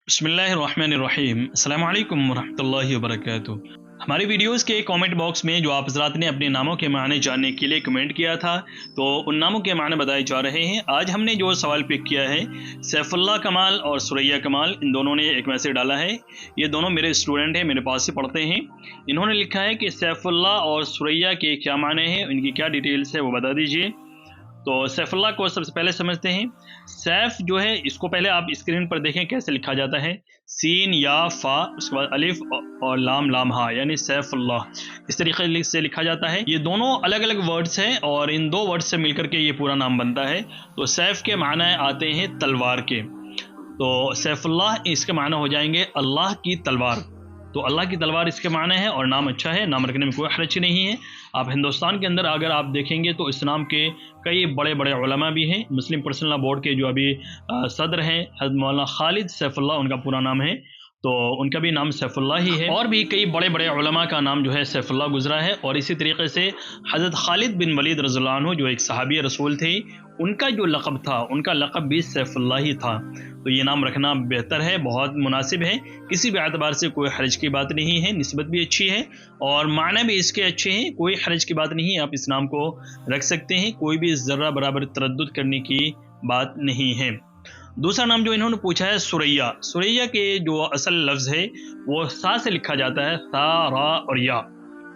बिस्मिल्लाहिर्रहमानिर्रहीम अस्सलामु अलैकुम वरहमतुल्लाहि वबरकातुहू। हमारी वीडियोस के कमेंट बॉक्स में जो आप हज़रात ने अपने नामों के माने जानने के लिए कमेंट किया था, तो उन नामों के माने बताए जा रहे हैं। आज हमने जो सवाल पिक किया है, सैफुल्लाह कमाल और सुरैया कमाल, इन दोनों ने एक मैसेज डाला है। ये दोनों मेरे स्टूडेंट हैं, मेरे पास से पढ़ते हैं। इन्होंने लिखा है कि सैफुल्लाह और सुरैया के क्या माने हैं, इनकी क्या डिटेल्स है वो बता दीजिए। तो सैफुल्लाह को सबसे पहले समझते हैं। सैफ जो है, इसको पहले आप स्क्रीन पर देखें कैसे लिखा जाता है। सीन या फा, उसके बाद अलिफ और लाम लाम हा, यानी सैफुल्लाह, इस तरीके से लिखा जाता है। ये दोनों अलग अलग वर्ड्स हैं और इन दो वर्ड्स से मिलकर के ये पूरा नाम बनता है। तो सैफ के माने आते हैं तलवार के, तो सैफुल्लाह इसके माने हो जाएंगे अल्लाह की तलवार। तो अल्लाह की तलवार इसके माने हैं और नाम अच्छा है, नाम रखने में कोई हर्ज नहीं है। आप हिंदुस्तान के अंदर अगर आप देखेंगे तो इस नाम के कई बड़े बड़े उलमा भी हैं। मुस्लिम पर्सनल लॉ बोर्ड के जो अभी सदर हैं हज़रत मौलाना खालिद सैफुल्लाह, उनका पूरा नाम है, तो उनका भी नाम सैफुल्लाह ही है। और भी कई बड़े बड़े उलमा का नाम जो है सैफुल्लाह गुजरा है। और इसी तरीके से हज़रत खालिद बिन वलीद रज़ियल्लाहु अन्हु, जो एक सहाबी रसूल थे, उनका जो लक़ब था, उनका लक़ब भी सैफुल्लाह ही था। तो ये नाम रखना बेहतर है, बहुत मुनासिब है, किसी भी एतबार से कोई हर्ज की बात नहीं है। निस्बत भी अच्छी है और माने भी इसके अच्छे हैं, कोई हर्ज की बात नहीं है। आप इस नाम को रख सकते हैं, कोई भी ज़र्रा बराबर तरद्दुद करने की बात नहीं है। दूसरा नाम जो इन्होंने पूछा है सुरैया। सुरैया के जो असल लफ्ज़ है वो सा से लिखा जाता है, सा, रा और या।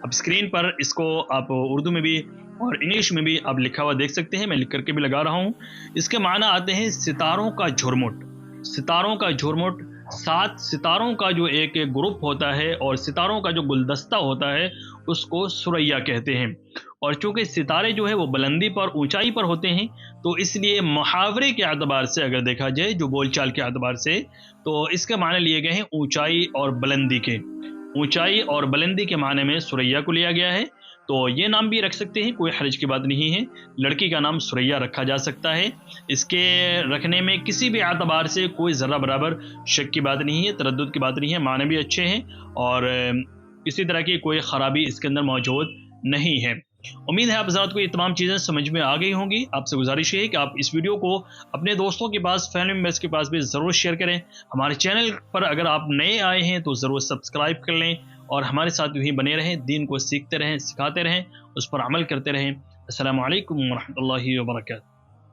अब स्क्रीन पर इसको आप उर्दू में भी और इंग्लिश में भी आप लिखा हुआ देख सकते हैं, मैं लिख करके भी लगा रहा हूँ। इसके माना आते हैं सितारों का झुरमुट। सितारों का झुरमुट, 7 सितारों का जो एक ग्रुप होता है और सितारों का जो गुलदस्ता होता है उसको सुरैया कहते हैं। और चूँकि सितारे जो है वो बुलंदी पर, ऊंचाई पर होते हैं, तो इसलिए मुहावरे के अतबार से अगर देखा जाए, जो बोलचाल के अतबार से, तो इसके माने लिए गए हैं ऊंचाई और बुलंदी के। ऊंचाई और बुलंदी के माने में सुरैया को लिया गया है। तो ये नाम भी रख सकते हैं, कोई हर्ज की बात नहीं है। लड़की का नाम सुरैया रखा जा सकता है, इसके रखने में किसी भी एतबार से कोई ज़रा बराबर शक की बात नहीं है, तरद्दुद की बात नहीं है। माने भी अच्छे हैं और किसी तरह की कोई ख़राबी इसके अंदर मौजूद नहीं है। उम्मीद है आप हज़रात को ये तमाम चीज़ें समझ में आ गई होंगी। आपसे गुजारिश है कि आप इस वीडियो को अपने दोस्तों के पास, फैमिली मेम्बर्स के पास भी ज़रूर शेयर करें। हमारे चैनल पर अगर आप नए आए हैं तो ज़रूर सब्सक्राइब कर लें और हमारे साथ यूँ ही बने रहें, दीन को सीखते रहें, सिखाते रहें, उस पर अमल करते रहें। अस्सलामु अलैकुम वरहमतुल्लाहि वबरकातुहू।